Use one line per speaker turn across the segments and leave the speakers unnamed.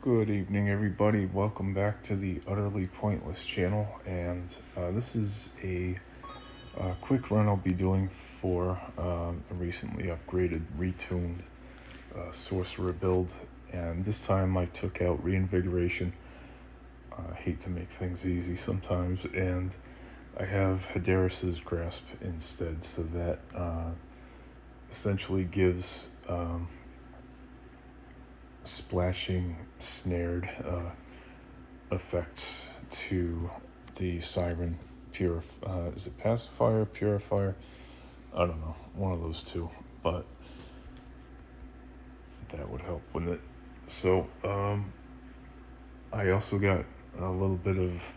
Good evening, everybody. Welcome back to the Utterly Pointless channel, and this is a quick run I'll be doing for a recently upgraded, retuned Sorcerer build, and this time I took out Reinvigoration. I hate to make things easy sometimes, and I have Hadaris's Grasp instead, so that essentially gives splashing, snared effects to the Siren. Is it pacifier, purifier? I don't know, one of those two, but that would help with it. So I also got a little bit of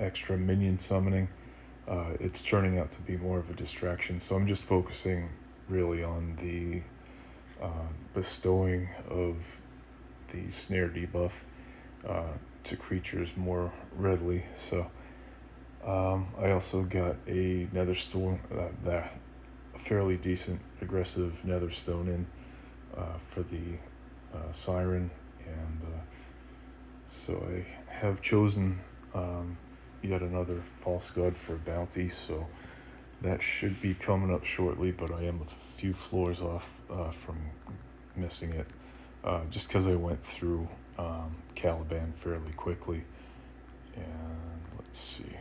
extra minion summoning. It's turning out to be more of a distraction, so I'm just focusing really on the bestowing of the snare debuff to creatures more readily. So I also got a netherstone, a fairly decent aggressive netherstone in for the Siren, and so I have chosen yet another false god for bounty, so that should be coming up shortly, but I am a few floors off from missing it, just because I went through Caliban fairly quickly. And let's see.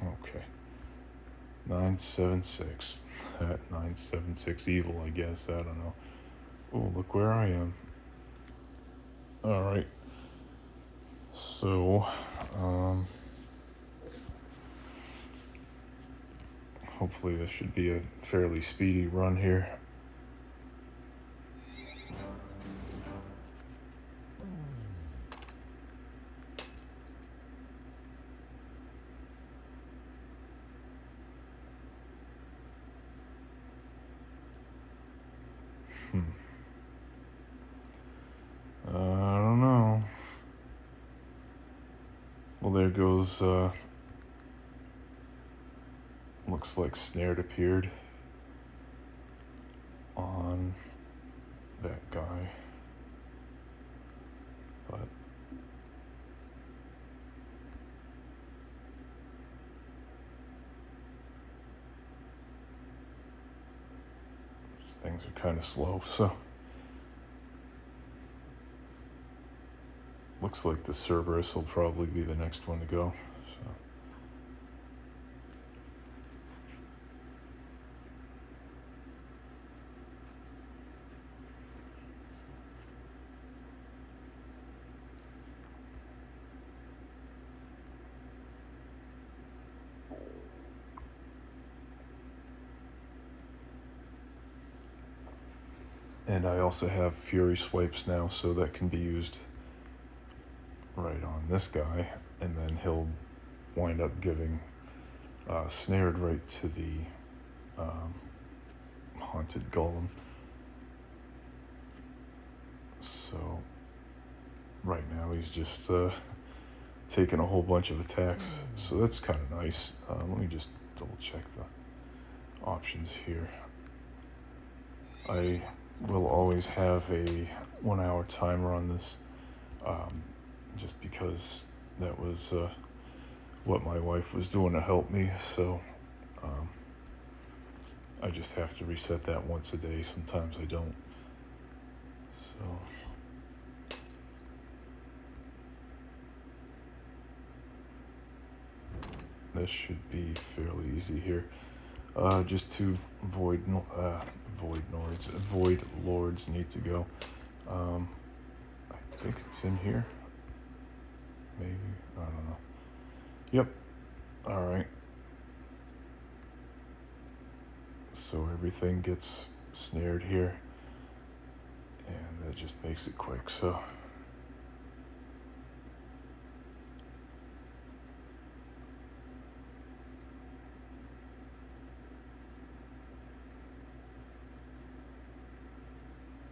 Okay. 976. That 976 evil, I guess. I don't know. Oh, look where I am. Alright. So, hopefully this should be a fairly speedy run here. I don't know. Well, there goes, looks like snared appeared on that guy. But things are kind of slow, so looks like the Cerberus will probably be the next one to go. So and I also have Fury Swipes now, so that can be used right on this guy, and then he'll wind up giving snared right to the haunted golem. So right now he's just taking a whole bunch of attacks, so that's kind of nice. Let me just double check the options here. I will always have a 1 hour timer on this, just because that was what my wife was doing to help me, so I just have to reset that once a day. Sometimes I don't. So this should be fairly easy here. Just two void lords need to go. I think it's in here. Maybe, I don't know. Yep. All right. So everything gets snared here, and that just makes it quick. So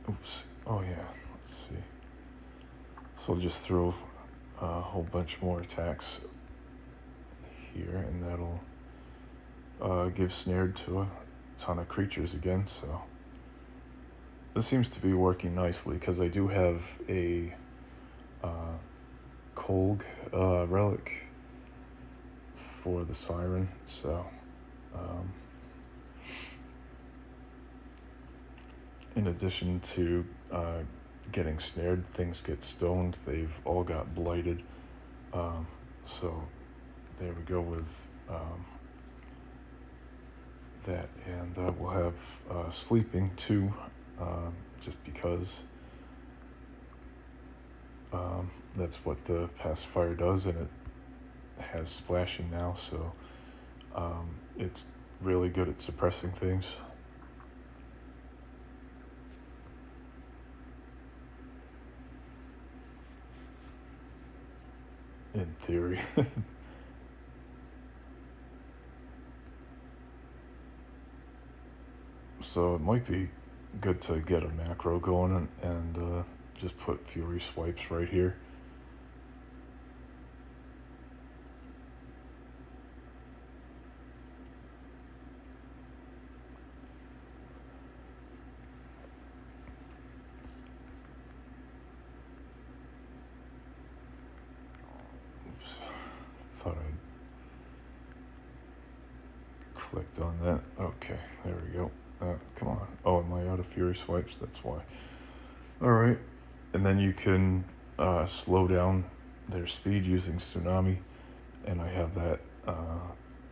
oops. Oh yeah. Let's see. So I'll just throw a whole bunch more attacks here, and that'll give snared to a ton of creatures again. So this seems to be working nicely because I do have a Kolg relic for the Siren, so in addition to getting snared, things get stoned. They've all got blighted. So there we go with that. And we'll have sleeping too, just because that's what the pacifier does, and it has splashing now, so it's really good at suppressing things. In theory. So it might be good to get a macro going and just put Fury swipes right here. Oops. Thought I'd clicked on that. Okay, there we go. Come on. Oh, am I out of Fury swipes? That's why. Alright. And then you can slow down their speed using Tsunami. And I have that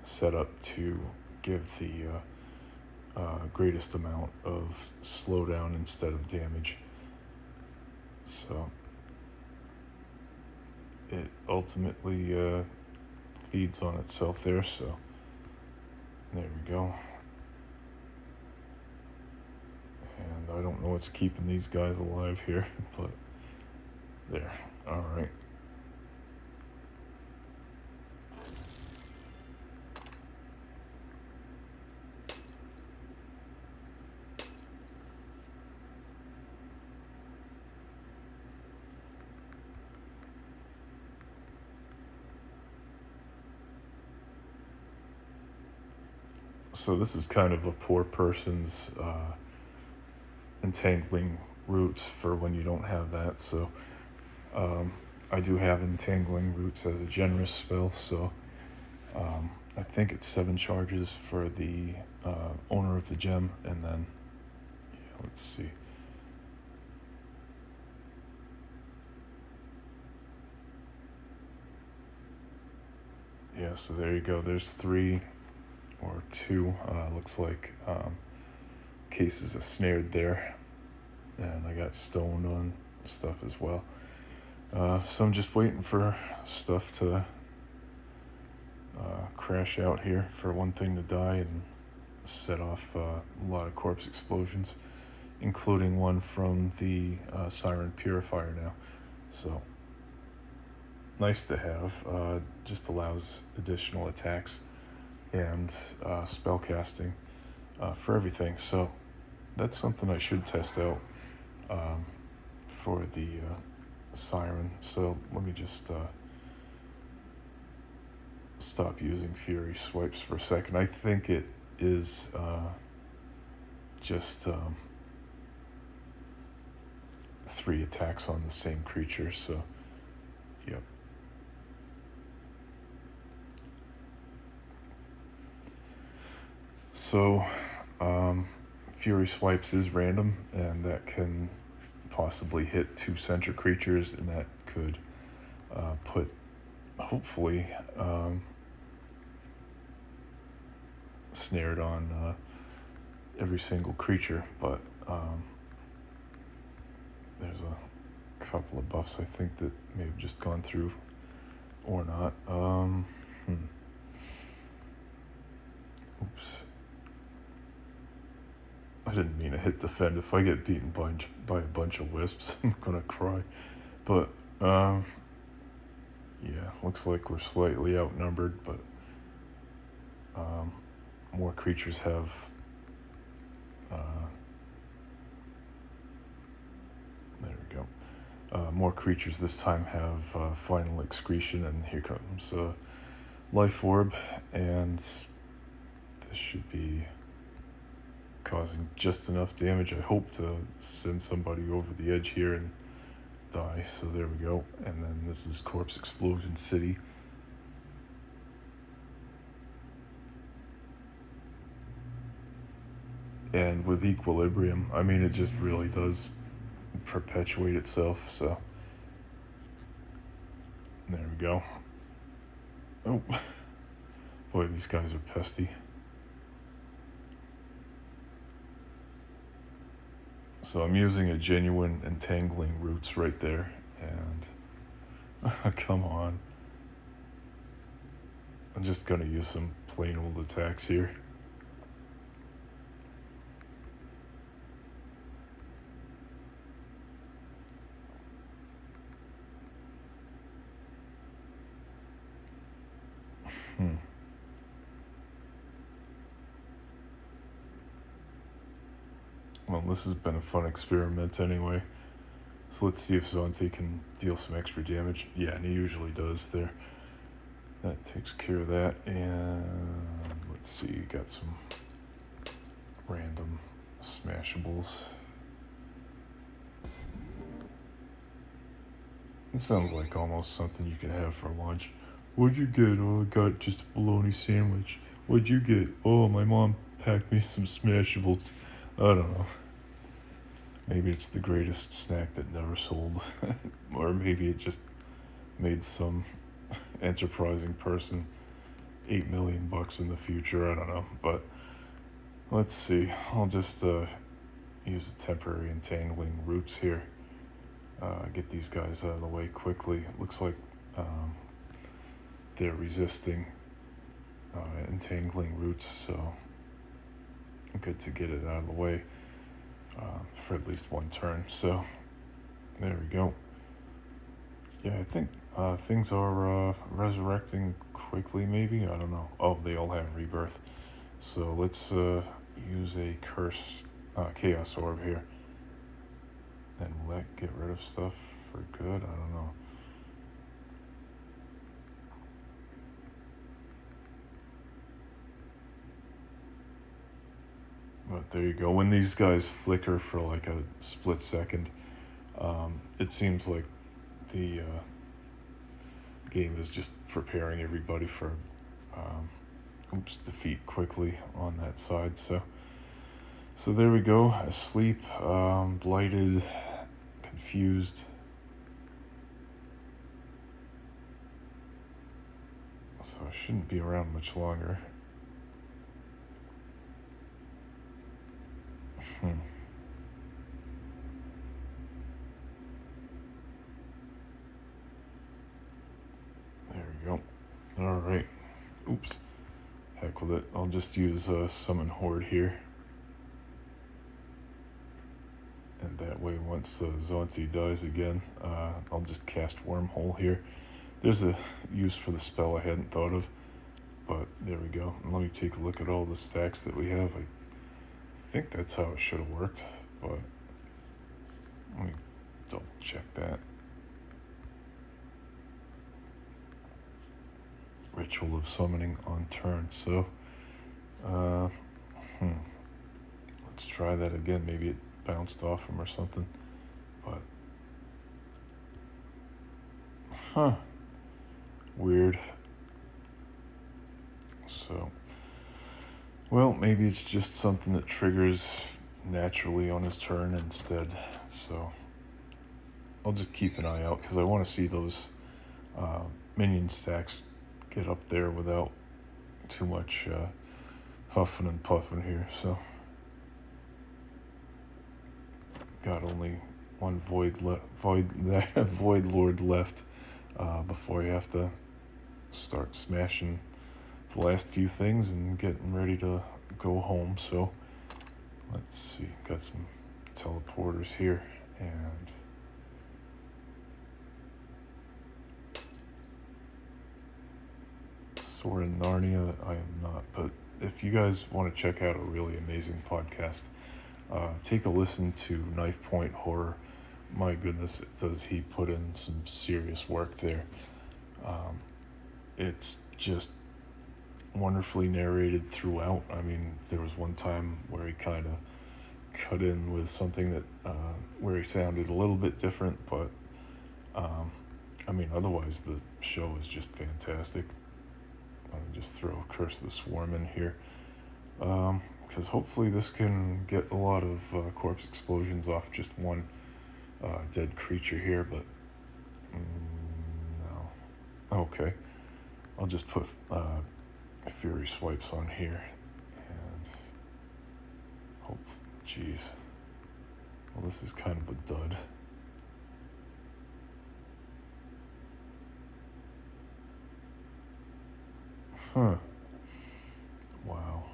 set up to give the greatest amount of slowdown instead of damage. So it ultimately feeds on itself there, so there we go. And I don't know what's keeping these guys alive here, but there. Alright. So this is kind of a poor person's entangling roots for when you don't have that. So I do have entangling roots as a generous spell, so I think it's 7 charges for the owner of the gem, and then let's see. Yeah, so there you go. There's 3 or 2, looks like, cases of snared there, and I got stoned on stuff as well. So I'm just waiting for stuff to crash out here for one thing to die and set off a lot of corpse explosions, including one from the Siren Purifier now. So nice to have. Just allows additional attacks and spell casting for everything. So that's something I should test out for the Siren. So let me just stop using Fury swipes for a second. I think it is just 3 attacks on the same creature, so yep. So Fury swipes is random, and that can possibly hit 2 center creatures, and that could put, hopefully, snared on every single creature, but there's a couple of buffs I think that may have just gone through or not. Oops. I didn't mean to hit defend. If I get beaten by a bunch of wisps, I'm gonna cry. But yeah, looks like we're slightly outnumbered, but more creatures have there we go. More creatures this time have final excretion, and here comes Life Orb, and this should be causing just enough damage. I hope to send somebody over the edge here and die. So there we go. And then this is Corpse Explosion City. And with Equilibrium, I mean, it just really does perpetuate itself. So there we go. Oh, boy, these guys are pesty. So I'm using a genuine entangling roots right there, and come on. I'm just gonna use some plain old attacks here. Well, this has been a fun experiment anyway. So let's see if Zonte can deal some extra damage. Yeah, and he usually does there. That takes care of that. And let's see, got some random smashables. It sounds like almost something you could have for lunch. What'd you get? Oh, I got just a bologna sandwich. What'd you get? Oh, my mom packed me some smashables. I don't know. Maybe it's the greatest snack that never sold. Or maybe it just made some enterprising person $8 million in the future. I don't know. But let's see. I'll just use a temporary entangling roots here. Get these guys out of the way quickly. It looks like they're resisting entangling roots, so good to get it out of the way for at least one turn. So there we go. Yeah, I think things are resurrecting quickly, maybe. I don't know. Oh, they all have rebirth. So let's use a chaos orb here. And will that get rid of stuff for good? I don't know. But there you go. When these guys flicker for like a split second, it seems like the game is just preparing everybody for defeat quickly on that side. So there we go. Asleep, blighted, confused. So I shouldn't be around much longer. There we go. Alright. Oops. Heck with it. I'll just use Summon Horde here. And that way, once Zonte dies again, I'll just cast Wormhole here. There's a use for the spell I hadn't thought of. But there we go. Let me take a look at all the stacks that we have. I think that's how it should have worked. But let me double check that. Ritual of Summoning on turn. So, let's try that again. Maybe it bounced off him or something. But, weird. So, well, maybe it's just something that triggers naturally on his turn instead. So, I'll just keep an eye out because I want to see those minion stacks get up there without too much huffing and puffing here. So, got only one void lord left before you have to start smashing the last few things and getting ready to go home. So let's see, got some teleporters here, and Sword in Narnia I am not, but if you guys want to check out a really amazing podcast, take a listen to Knife Point Horror. My goodness, does he put in some serious work there. It's just wonderfully narrated throughout. I mean, there was one time where he kind of cut in with something that where he sounded a little bit different, but I mean, otherwise the show is just fantastic. Let me just throw Curse of the Swarm in here, because hopefully this can get a lot of corpse explosions off just one dead creature here, but no. Okay, I'll just put Fury Swipes on here, and hope, jeez, well, this is kind of a dud. Huh. Wow.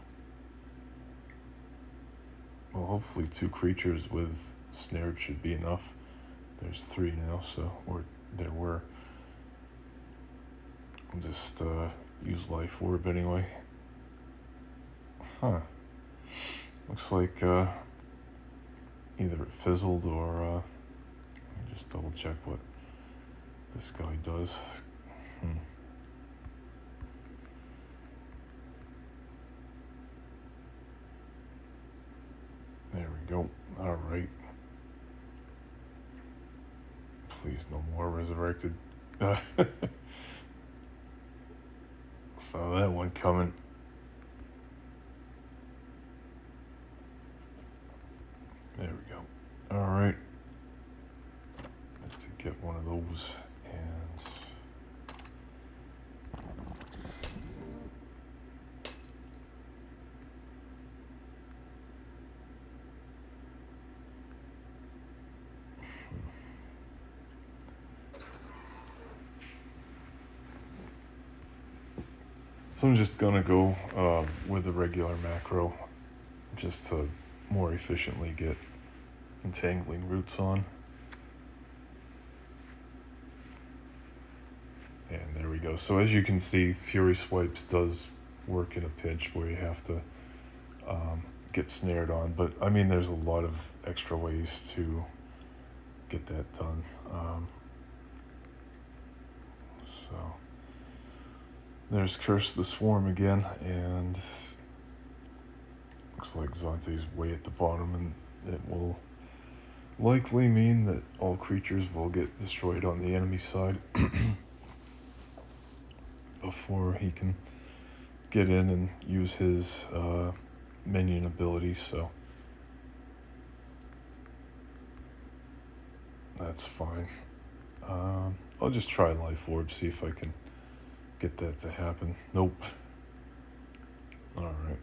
Well, hopefully 2 creatures with snared should be enough. There's 3 now, so, or there were. I'll just use Life Orb anyway. Huh. Looks like either it fizzled or let me just double check what this guy does. There we go. All right. Please, no more resurrected. Saw that one coming. There we go. All right. Let's get one of those, and so I'm just gonna go with the regular macro, just to more efficiently get entangling roots on. And there we go. So as you can see, Fury Swipes does work in a pinch where you have to get snared on. But I mean, there's a lot of extra ways to get that done. So there's Curse the Swarm again, and looks like Zante's way at the bottom, and it will likely mean that all creatures will get destroyed on the enemy side before he can get in and use his minion ability, so that's fine. I'll just try Life Orb, see if I can get that to happen. Nope. Alright.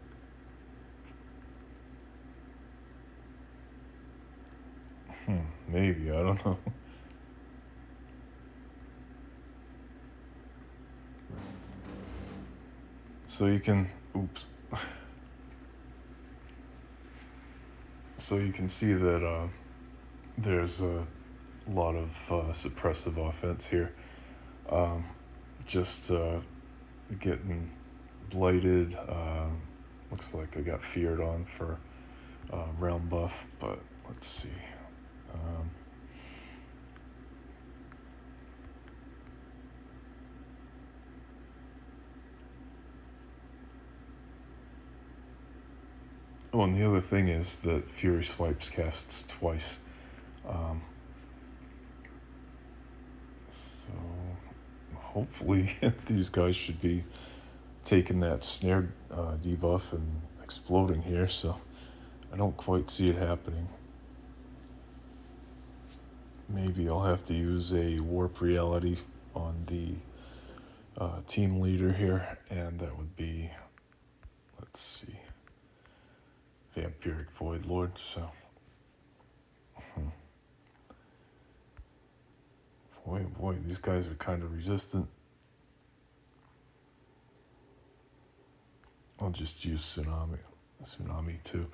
Maybe, I don't know. So you can, oops. So you can see that there's a lot of suppressive offense here. Just getting blighted. Looks like I got feared on for realm buff, but let's see. Oh, and the other thing is that Fury Swipes casts twice. So hopefully these guys should be taking that snare debuff and exploding here, so I don't quite see it happening. Maybe I'll have to use a warp reality on the team leader here, and that would be, let's see, Vampiric Void Lord, so boy, these guys are kind of resistant. I'll just use Tsunami too.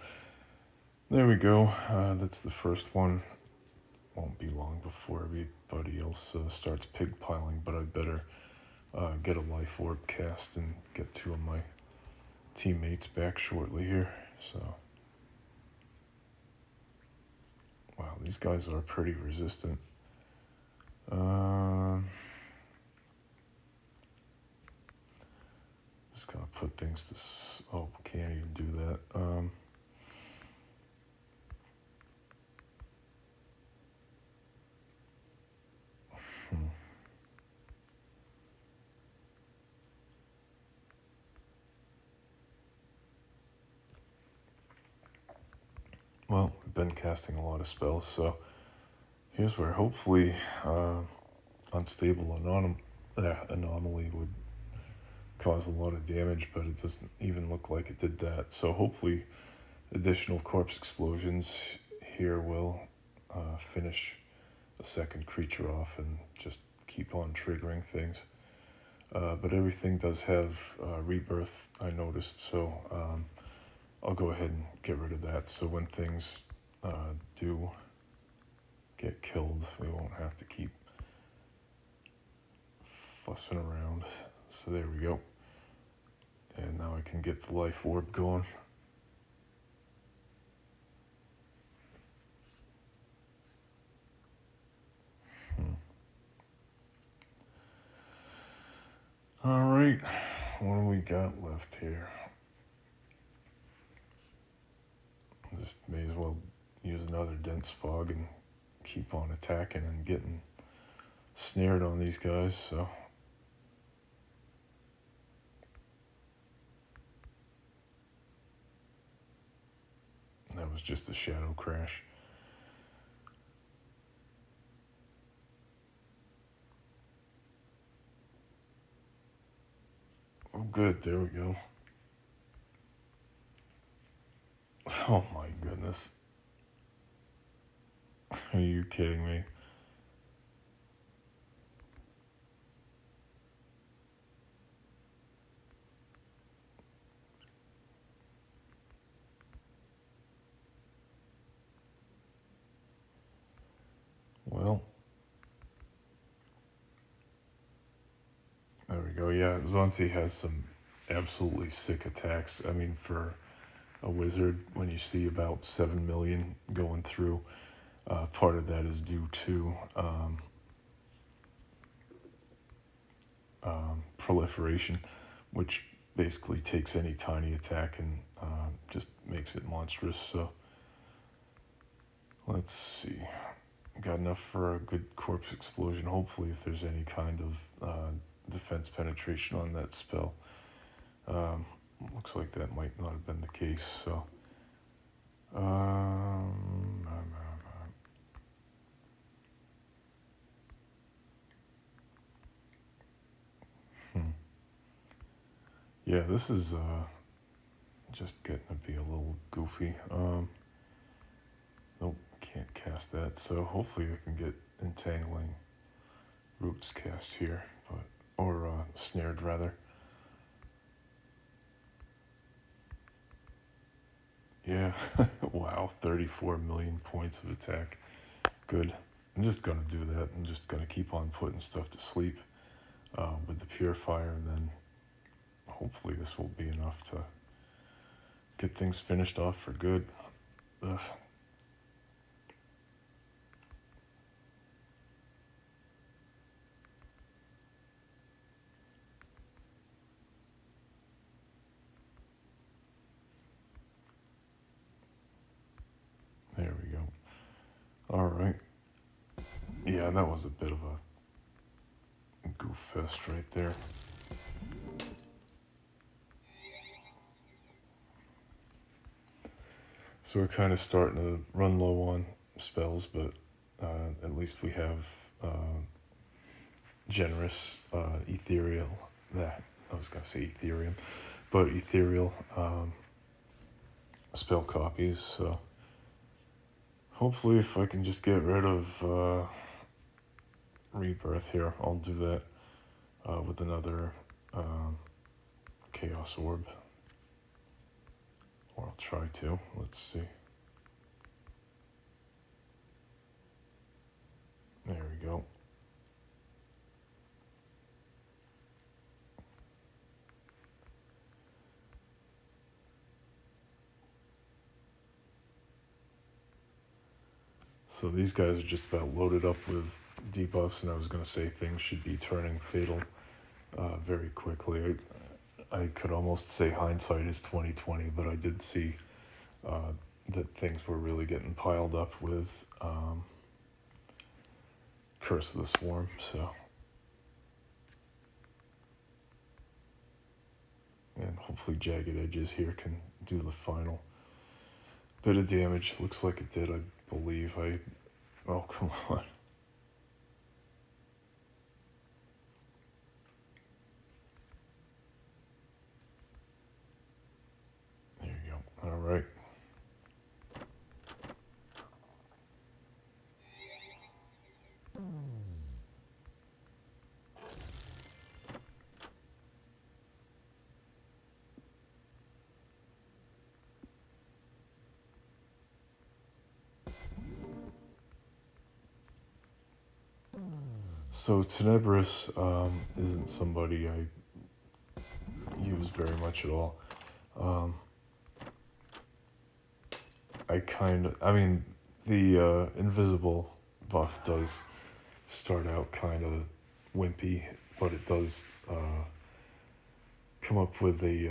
There we go. That's the first one. Won't be long before everybody else starts pigpiling, but I better get a Life Orb cast and get 2 of my teammates back shortly here. So, wow, these guys are pretty resistant. Just gonna put things to... Oh, can't even do that. Well, we've been casting a lot of spells, so here's where hopefully unstable anomaly would cause a lot of damage, but it doesn't even look like it did that. So hopefully additional corpse explosions here will finish a second creature off and just keep on triggering things. But everything does have rebirth, I noticed, so I'll go ahead and get rid of that. So when things do get killed, we won't have to keep fussing around. So there we go. And now I can get the Life Orb going. Alright, what do we got left here? Just may as well use another dense fog and keep on attacking and getting snared on these guys, so... That was just a shadow crash. Oh good, there we go. Oh my goodness. Are you kidding me? Well, there we go. Yeah, Zonzi has some absolutely sick attacks. I mean, for a wizard, when you see about 7 million going through, part of that is due to proliferation, which basically takes any tiny attack and just makes it monstrous. So let's see. Got enough for a good corpse explosion. Hopefully, if there's any kind of defense penetration on that spell. Looks like that might not have been the case. So yeah, this is just getting to be a little goofy. Nope, can't cast that. So hopefully I can get entangling roots cast here, or snared rather. Yeah, wow, 34 million points of attack. Good. I'm just gonna do that. I'm just gonna keep on putting stuff to sleep with the purifier, and then hopefully this will be enough to get things finished off for good. Ugh. There we go. All right. Yeah, that was a bit of a goof fest right there. So we're kind of starting to run low on spells, but at least we have generous ethereal, that I was going to say Ethereum, but ethereal spell copies. So hopefully if I can just get rid of rebirth here, I'll do that with another chaos orb. Or I'll try to. Let's see. There we go. So these guys are just about loaded up with debuffs, and I was going to say things should be turning fatal very quickly. I could almost say hindsight is 2020, but I did see that things were really getting piled up with Curse of the Swarm. So, and hopefully Jagged Edges here can do the final bit of damage. Looks like it did, I believe. Oh, come on. There you go. All right. So Tenebris isn't somebody I use very much at all. I mean, the invisible buff does start out kind of wimpy, but it does come up with a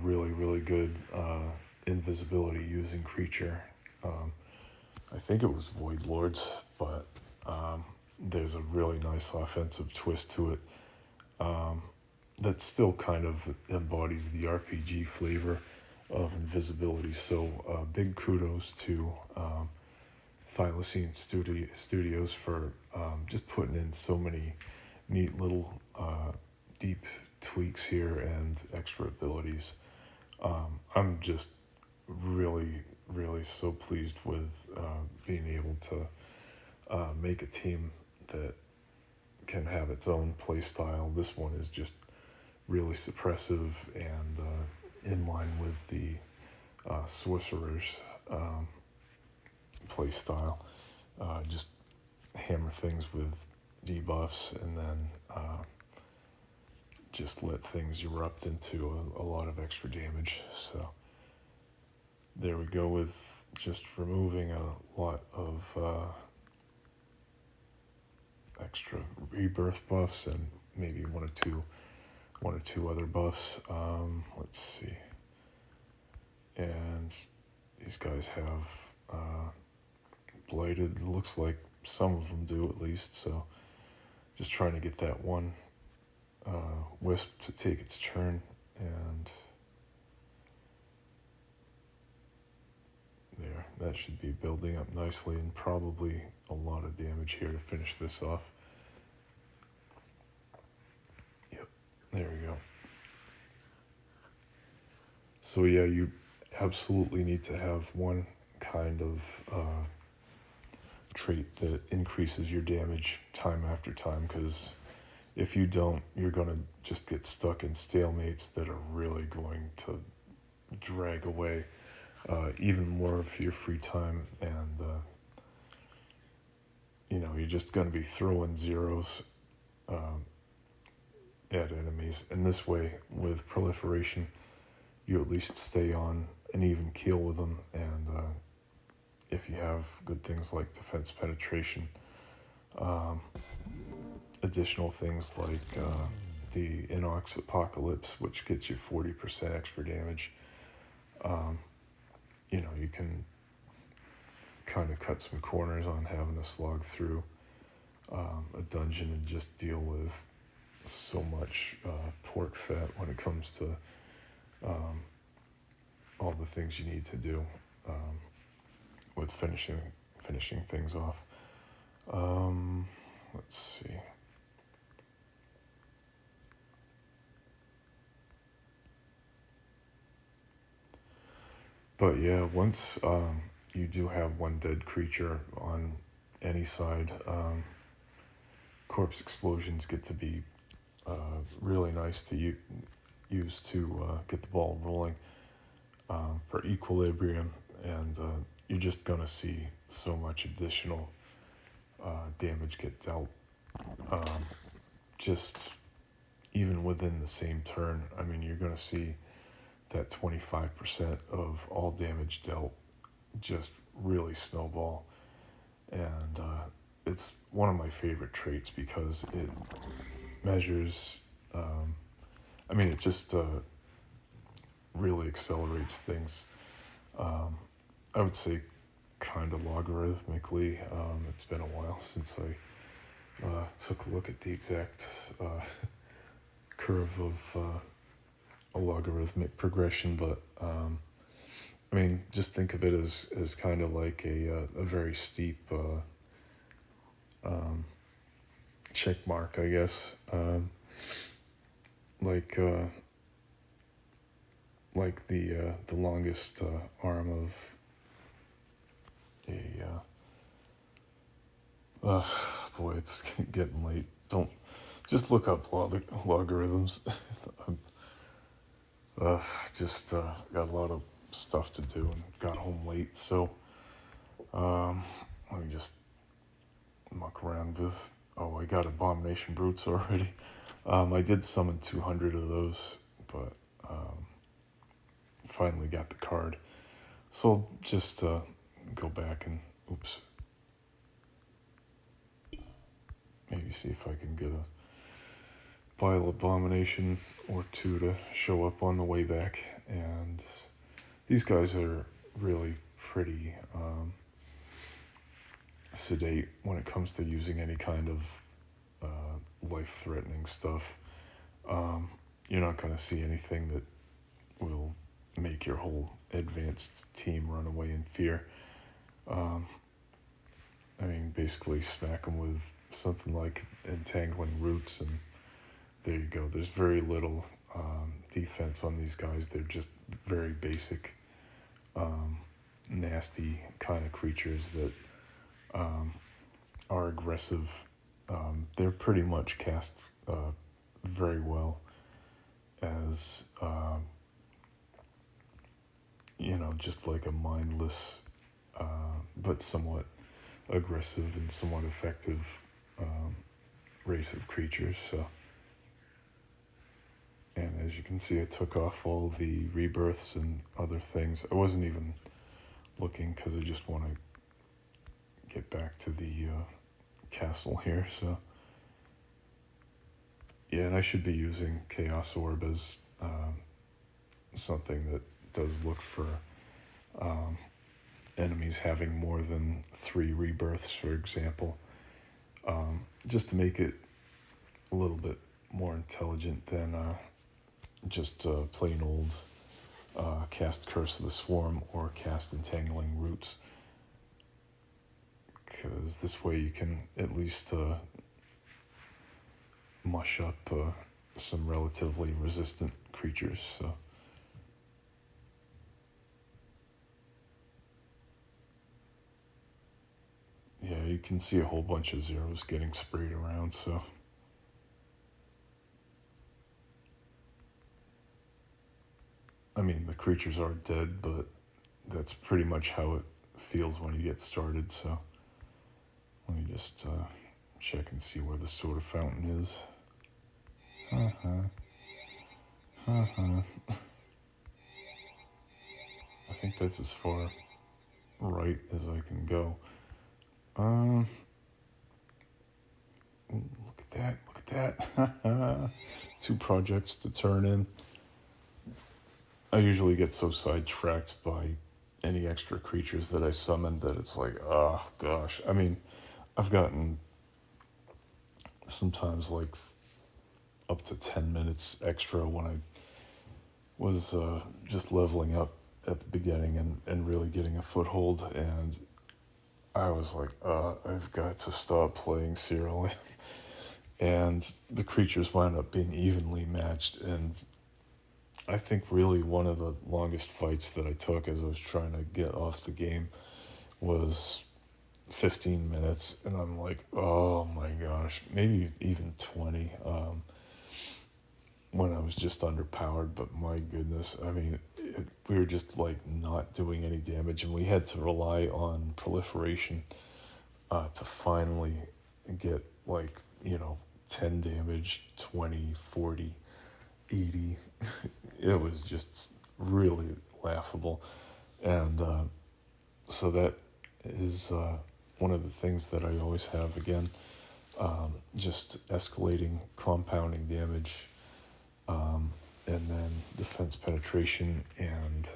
really, really good invisibility using creature. I think it was Void Lords, but there's a really nice offensive twist to it that still kind of embodies the RPG flavor of invisibility. So big kudos to Thylacine Studios for just putting in so many neat little deep tweaks here and extra abilities. I'm just really, really so pleased with being able to make a team that can have its own play style. This one is just really suppressive and in line with the Sorcerer's play style. Just hammer things with debuffs and then just let things erupt into a lot of extra damage. So there we go with just removing a lot of extra rebirth buffs and maybe one or two other buffs. Let's see. And these guys have blighted. Looks like some of them do at least. So just trying to get that one wisp to take its turn, and there, that should be building up nicely and probably a lot of damage here to finish this off. Yep, there we go. So yeah, you absolutely need to have one kind of trait that increases your damage time after time, because if you don't, you're going to just get stuck in stalemates that are really going to drag away even more of your free time, and you're just going to be throwing zeros at enemies. And this way, with proliferation, you at least stay on an even keel with them, and if you have good things like defense penetration, additional things like the Inox Apocalypse, which gets you 40% extra damage, you can kind of cut some corners on having to slog through a dungeon and just deal with so much pork fat when it comes to all the things you need to do with finishing things off. Let's see. But yeah, once you do have one dead creature on any side, corpse explosions get to be really nice to use to get the ball rolling for equilibrium, and you're just going to see so much additional damage get dealt just even within the same turn. I mean, you're going to see that 25% of all damage dealt just really snowball, and it's one of my favorite traits because it measures it just really accelerates things. I would say kind of logarithmically. It's been a while since I took a look at the exact curve of a logarithmic progression, but I mean, just think of it as kind of like a very steep check mark, I guess. Like the longest arm of a boy, it's getting late. Don't just look up logarithms. Just got a lot of stuff to do and got home late, so let me just muck around with. Oh, I got abomination brutes already. I did summon 200 of those, but finally got the card. So I'll just go back and oops. Maybe see if I can get a vile abomination or two to show up on the way back. And these guys are really pretty sedate when it comes to using any kind of life-threatening stuff. You're not going to see anything that will make your whole advanced team run away in fear. I mean, basically smack them with something like entangling roots, and there you go. There's very little defense on these guys. They're just very basic, nasty kind of creatures that are aggressive. They're pretty much cast very well as, just like a mindless but somewhat aggressive and somewhat effective race of creatures. So, and as you can see, I took off all the rebirths and other things. I wasn't even looking because I just want to get back to the castle here. So yeah, and I should be using Chaos Orb as something that does look for enemies having more than 3 rebirths, for example, just to make it a little bit more intelligent than just plain old cast Curse of the Swarm or cast Entangling Roots, because this way you can at least mush up some relatively resistant creatures. So yeah, you can see a whole bunch of zeros getting sprayed around. So I mean, the creatures are dead, but that's pretty much how it feels when you get started. So let me just check and see where the soda fountain is. I think that's as far right as I can go. Look at that, look at that. 2 projects to turn in. I usually get so sidetracked by any extra creatures that I summon that it's like, oh gosh. I mean, I've gotten sometimes like up to 10 minutes extra when I was just leveling up at the beginning and really getting a foothold, and I was like, I've got to stop playing Siralim. And the creatures wound up being evenly matched, and I think really one of the longest fights that I took as I was trying to get off the game was 15 minutes, and I'm like, oh my gosh, maybe even 20, when I was just underpowered. But my goodness, I mean, we were just like not doing any damage, and we had to rely on proliferation to finally get like 10 damage, 20, 40, 80. It was just really laughable. And so that is one of the things that I always have, again, just escalating, compounding damage. and then defense penetration, and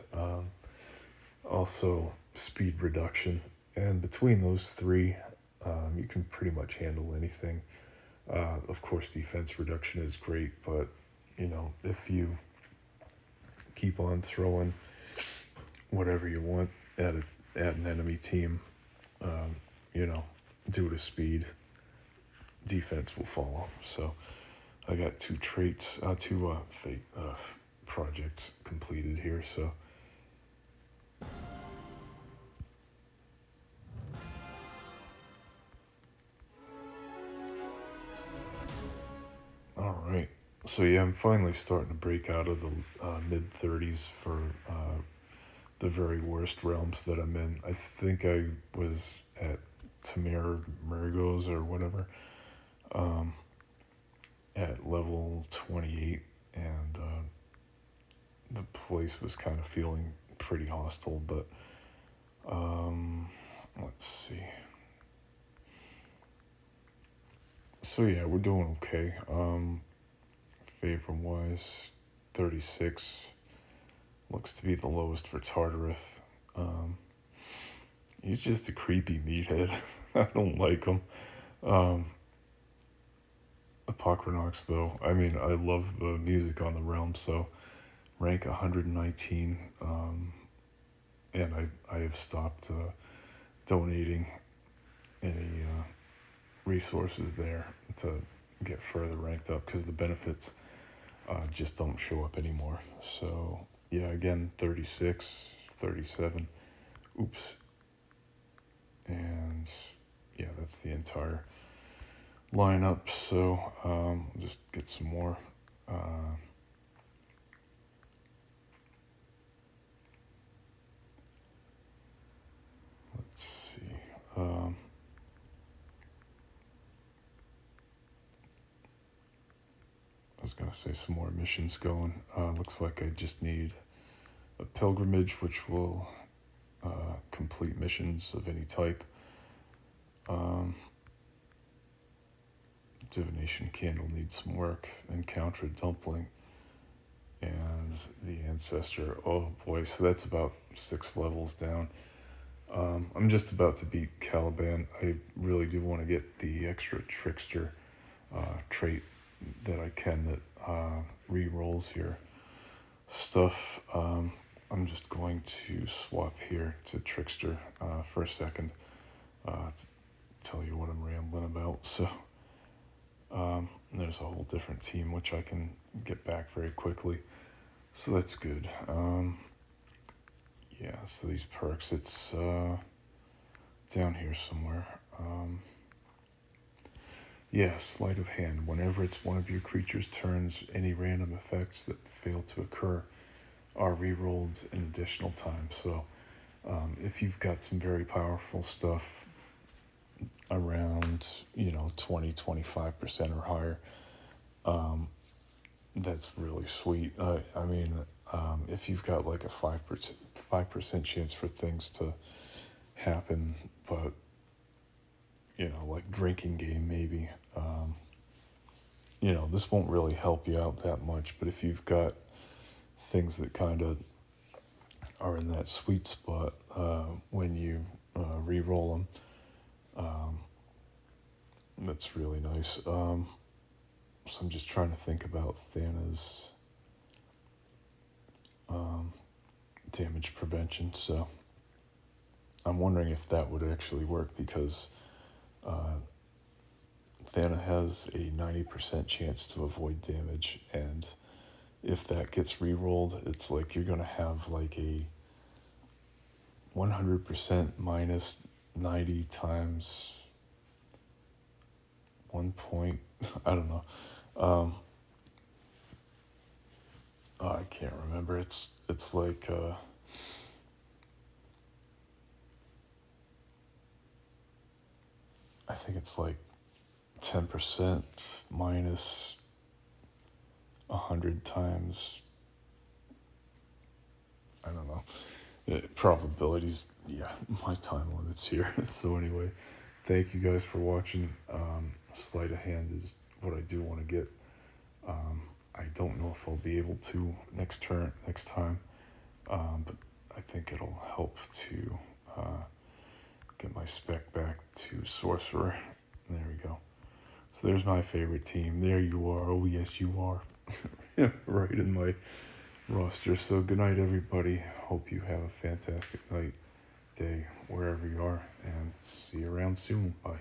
also speed reduction. And between those three, you can pretty much handle anything. Of course, defense reduction is great, but if you keep on throwing whatever you want at an enemy team, um, due to speed, defense will follow. So I got two traits, two fate projects completed here. So all right. So yeah, I'm finally starting to break out of the mid 30s for the very worst realms that I'm in. I think I was at Tamir Murgos or whatever, at level 28, and the place was kind of feeling pretty hostile, but let's see. So yeah, we're doing okay. Favor wise, 36 looks to be the lowest for Tartarus. He's just a creepy meathead. I don't like him. Apocrynox, though, I mean, I love the music on the realm, so rank 119, and I have stopped donating any resources there to get further ranked up, because the benefits just don't show up anymore. So yeah, again, 36, 37, oops, and yeah, that's the entire lineup. So just get some more. Let's see. I was gonna say some more missions going. Looks like I just need a pilgrimage, which will complete missions of any type. Divination candle needs some work. Encounter dumpling and the ancestor. Oh boy, so that's about 6 levels down. I'm just about to beat Caliban. I really do want to get the extra trickster trait that I can that re-rolls your stuff. I'm just going to swap here to trickster for a second to tell you what I'm rambling about. So there's a whole different team which I can get back very quickly, so that's good. Yeah, so these perks, it's down here somewhere. Yeah, sleight of hand. Whenever it's one of your creature's turns, any random effects that fail to occur are re-rolled an additional time. So if you've got some very powerful stuff around 20-25% or higher, that's really sweet. I mean, if you've got like a 5% chance for things to happen, but like drinking game maybe, this won't really help you out that much. But if you've got things that kind of are in that sweet spot when you re-roll them, that's really nice. So I'm just trying to think about Thana's damage prevention. So I'm wondering if that would actually work, because Thana has a 90% chance to avoid damage, and if that gets re-rolled, it's like you're going to have like a 100% minus 90 times 1 point. I don't know. I can't remember. It's like I think it's like 10% minus 100 times, I don't know, probabilities. Yeah, my time limit's here. So anyway, thank you guys for watching. Sleight of hand is what I do want to get. I don't know if I'll be able to next time, but I think it'll help to get my spec back to Sorcerer. There we go. So there's my favorite team. There you are. Oh yes, you are. Right in my roster. So good night, everybody. Hope you have a fantastic night, day, wherever you are, and see you around soon. Bye.